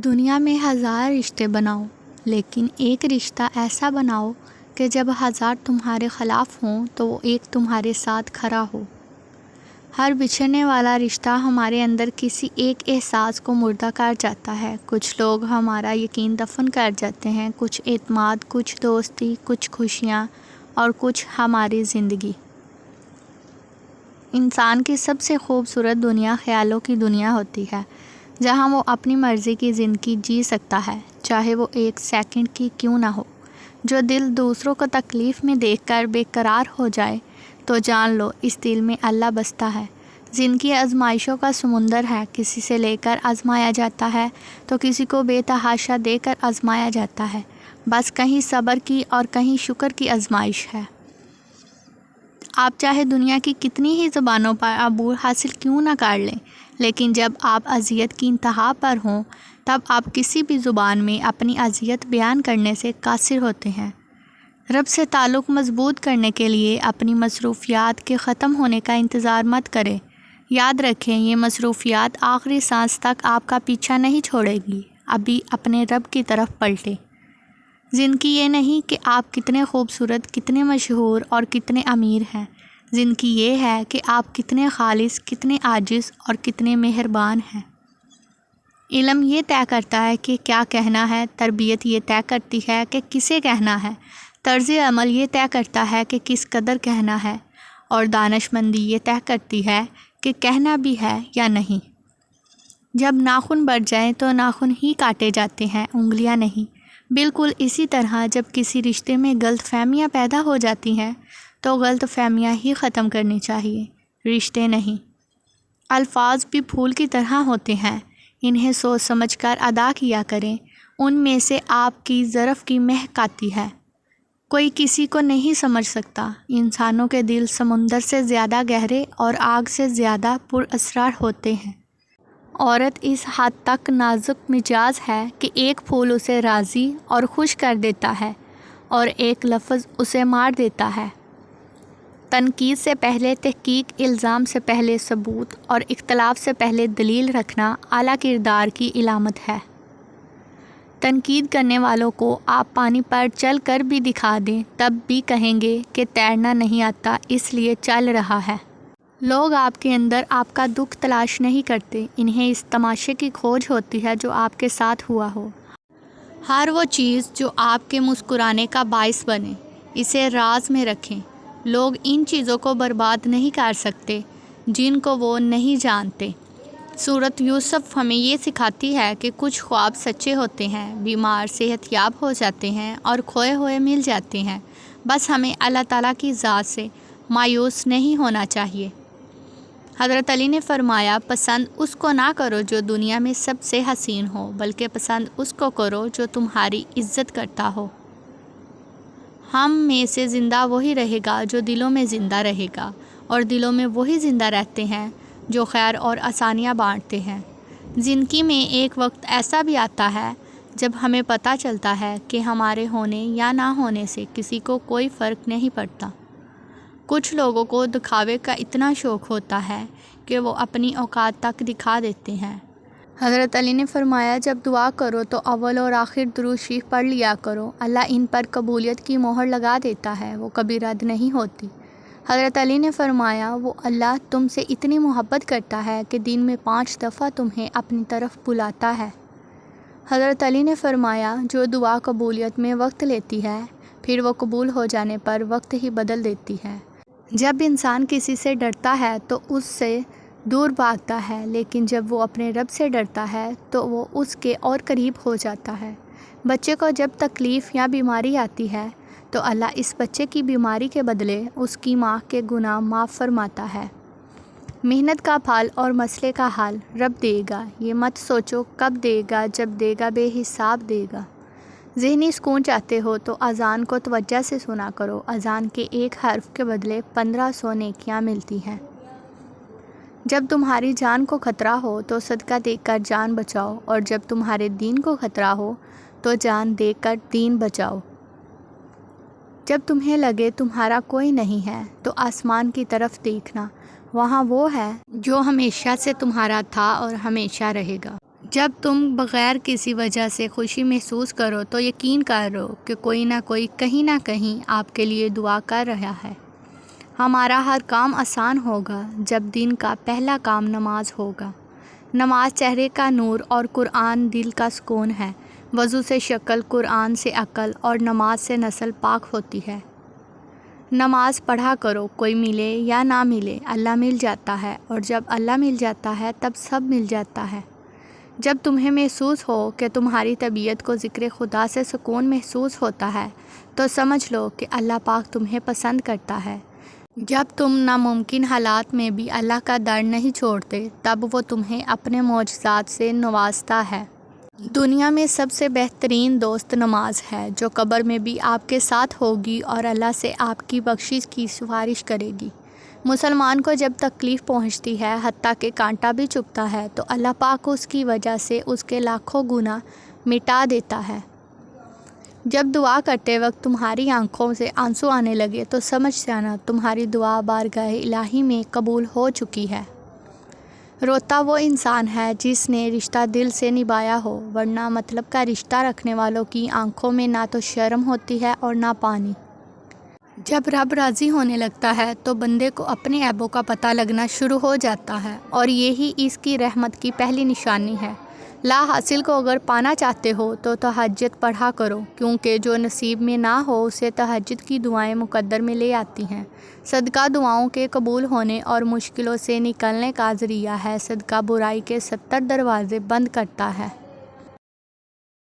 دنیا میں 1000 رشتے بناؤ، لیکن ایک رشتہ ایسا بناؤ کہ جب 1000 تمہارے خلاف ہوں تو وہ ایک تمہارے ساتھ کھڑا ہو۔ ہر بچھڑنے والا رشتہ ہمارے اندر کسی ایک احساس کو مردہ کر جاتا ہے۔ کچھ لوگ ہمارا یقین دفن کر جاتے ہیں، کچھ اعتماد، کچھ دوستی، کچھ خوشیاں اور کچھ ہماری زندگی۔ انسان کی سب سے خوبصورت دنیا خیالوں کی دنیا ہوتی ہے، جہاں وہ اپنی مرضی کی زندگی جی سکتا ہے، چاہے وہ ایک سیکنڈ کی کیوں نہ ہو۔ جو دل دوسروں کو تکلیف میں دیکھ کر بے قرار ہو جائے تو جان لو اس دل میں اللہ بستا ہے۔ زندگی آزمائشوں کا سمندر ہے، کسی سے لے کر آزمایا جاتا ہے تو کسی کو بے تحاشا دے کر آزمایا جاتا ہے۔ بس کہیں صبر کی اور کہیں شکر کی آزمائش ہے۔ آپ چاہے دنیا کی کتنی ہی زبانوں پر عبور حاصل کیوں نہ کر لیں، لیکن جب آپ اذیت کی انتہا پر ہوں تب آپ کسی بھی زبان میں اپنی اذیت بیان کرنے سے قاصر ہوتے ہیں۔ رب سے تعلق مضبوط کرنے کے لیے اپنی مصروفیات کے ختم ہونے کا انتظار مت کریں۔ یاد رکھیں، یہ مصروفیات آخری سانس تک آپ کا پیچھا نہیں چھوڑے گی۔ ابھی اپنے رب کی طرف پلٹیں۔ زندگی یہ نہیں کہ آپ کتنے خوبصورت، کتنے مشہور اور کتنے امیر ہیں۔ زندگی یہ ہے کہ آپ کتنے خالص، کتنے عاجز اور کتنے مہربان ہیں۔ علم یہ طے کرتا ہے کہ کیا کہنا ہے، تربیت یہ طے کرتی ہے کہ کسے کہنا ہے، طرز عمل یہ طے کرتا ہے کہ کس قدر کہنا ہے، اور دانشمندی یہ طے کرتی ہے کہ کہنا بھی ہے یا نہیں۔ جب ناخن بڑھ جائیں تو ناخن ہی کاٹے جاتے ہیں، انگلیاں نہیں۔ بالکل اسی طرح جب کسی رشتے میں غلط فہمیاں پیدا ہو جاتی ہیں تو غلط فہمیاں ہی ختم کرنی چاہیے، رشتے نہیں۔ الفاظ بھی پھول کی طرح ہوتے ہیں، انہیں سوچ سمجھ کر ادا کیا کریں، ان میں سے آپ کی ظرف کی مہک آتی ہے۔ کوئی کسی کو نہیں سمجھ سکتا۔ انسانوں کے دل سمندر سے زیادہ گہرے اور آگ سے زیادہ پر اسرار ہوتے ہیں۔ عورت اس حد تک نازک مزاج ہے کہ ایک پھول اسے راضی اور خوش کر دیتا ہے اور ایک لفظ اسے مار دیتا ہے۔ تنقید سے پہلے تحقیق، الزام سے پہلے ثبوت اور اختلاف سے پہلے دلیل رکھنا اعلیٰ کردار کی علامت ہے۔ تنقید کرنے والوں کو آپ پانی پر چل کر بھی دکھا دیں تب بھی کہیں گے کہ تیرنا نہیں آتا اس لیے چل رہا ہے۔ لوگ آپ کے اندر آپ کا دکھ تلاش نہیں کرتے، انہیں اس تماشے کی کھوج ہوتی ہے جو آپ کے ساتھ ہوا ہو۔ ہر وہ چیز جو آپ کے مسکرانے کا باعث بنے، اسے راز میں رکھیں۔ لوگ ان چیزوں کو برباد نہیں کر سکتے جن کو وہ نہیں جانتے۔ سورۃ یوسف ہمیں یہ سکھاتی ہے کہ کچھ خواب سچے ہوتے ہیں، بیمار صحت یاب ہو جاتے ہیں اور کھوئے ہوئے مل جاتے ہیں۔ بس ہمیں اللہ تعالیٰ کی ذات سے مایوس نہیں ہونا چاہیے۔ حضرت علی نے فرمایا، پسند اس کو نہ کرو جو دنیا میں سب سے حسین ہو، بلکہ پسند اس کو کرو جو تمہاری عزت کرتا ہو۔ ہم میں سے زندہ وہی رہے گا جو دلوں میں زندہ رہے گا، اور دلوں میں وہی زندہ رہتے ہیں جو خیر اور آسانیاں بانٹتے ہیں۔ زندگی میں ایک وقت ایسا بھی آتا ہے جب ہمیں پتہ چلتا ہے کہ ہمارے ہونے یا نہ ہونے سے کسی کو کوئی فرق نہیں پڑتا۔ کچھ لوگوں کو دکھاوے کا اتنا شوق ہوتا ہے کہ وہ اپنی اوقات تک دکھا دیتے ہیں۔ حضرت علی نے فرمایا، جب دعا کرو تو اول اور آخر درود شریف پڑھ لیا کرو، اللہ ان پر قبولیت کی مہر لگا دیتا ہے، وہ کبھی رد نہیں ہوتی۔ حضرت علی نے فرمایا، وہ اللہ تم سے اتنی محبت کرتا ہے کہ دن میں 5 دفعہ تمہیں اپنی طرف بلاتا ہے۔ حضرت علی نے فرمایا، جو دعا قبولیت میں وقت لیتی ہے پھر وہ قبول ہو جانے پر وقت ہی بدل دیتی ہے۔ جب انسان کسی سے ڈرتا ہے تو اس سے دور بھاگتا ہے، لیکن جب وہ اپنے رب سے ڈرتا ہے تو وہ اس کے اور قریب ہو جاتا ہے۔ بچے کو جب تکلیف یا بیماری آتی ہے تو اللہ اس بچے کی بیماری کے بدلے اس کی ماں کے گناہ معاف فرماتا ہے۔ محنت کا پھل اور مسئلے کا حل رب دے گا، یہ مت سوچو کب دے گا، جب دے گا بے حساب دے گا۔ ذہنی سکون چاہتے ہو تو اذان کو توجہ سے سنا کرو، اذان کے ایک حرف کے بدلے 1500 نیکیاں ملتی ہیں۔ جب تمہاری جان کو خطرہ ہو تو صدقہ دے کر جان بچاؤ، اور جب تمہارے دین کو خطرہ ہو تو جان دے کر دین بچاؤ۔ جب تمہیں لگے تمہارا کوئی نہیں ہے تو آسمان کی طرف دیکھنا، وہاں وہ ہے جو ہمیشہ سے تمہارا تھا اور ہمیشہ رہے گا۔ جب تم بغیر کسی وجہ سے خوشی محسوس کرو تو یقین کرو کہ کوئی نہ کوئی کہیں نہ کہیں آپ کے لیے دعا کر رہا ہے۔ ہمارا ہر کام آسان ہوگا جب دن کا پہلا کام نماز ہوگا۔ نماز چہرے کا نور اور قرآن دل کا سکون ہے۔ وضو سے شکل، قرآن سے عقل اور نماز سے نسل پاک ہوتی ہے۔ نماز پڑھا کرو، کوئی ملے یا نہ ملے اللہ مل جاتا ہے، اور جب اللہ مل جاتا ہے تب سب مل جاتا ہے۔ جب تمہیں محسوس ہو کہ تمہاری طبیعت کو ذکر خدا سے سکون محسوس ہوتا ہے تو سمجھ لو کہ اللہ پاک تمہیں پسند کرتا ہے۔ جب تم ناممکن حالات میں بھی اللہ کا در نہیں چھوڑتے تب وہ تمہیں اپنے معجزات سے نوازتا ہے۔ دنیا میں سب سے بہترین دوست نماز ہے، جو قبر میں بھی آپ کے ساتھ ہوگی اور اللہ سے آپ کی بخشش کی سفارش کرے گی۔ مسلمان کو جب تکلیف پہنچتی ہے، حتیٰ کہ کانٹا بھی چبھتا ہے، تو اللہ پاک اس کی وجہ سے اس کے لاکھوں گناہ مٹا دیتا ہے۔ جب دعا کرتے وقت تمہاری آنکھوں سے آنسو آنے لگے تو سمجھ جانا تمہاری دعا بارگاہ الہی میں قبول ہو چکی ہے۔ روتا وہ انسان ہے جس نے رشتہ دل سے نبھایا ہو، ورنہ مطلب کا رشتہ رکھنے والوں کی آنکھوں میں نہ تو شرم ہوتی ہے اور نہ پانی۔ جب رب راضی ہونے لگتا ہے تو بندے کو اپنے عیبوں کا پتہ لگنا شروع ہو جاتا ہے، اور یہی اس کی رحمت کی پہلی نشانی ہے۔ لا حاصل کو اگر پانا چاہتے ہو تو تہجد پڑھا کرو، کیونکہ جو نصیب میں نہ ہو اسے تہجد کی دعائیں مقدر میں لے آتی ہیں۔ صدقہ دعاؤں کے قبول ہونے اور مشکلوں سے نکلنے کا ذریعہ ہے۔ صدقہ برائی کے 70 دروازے بند کرتا ہے۔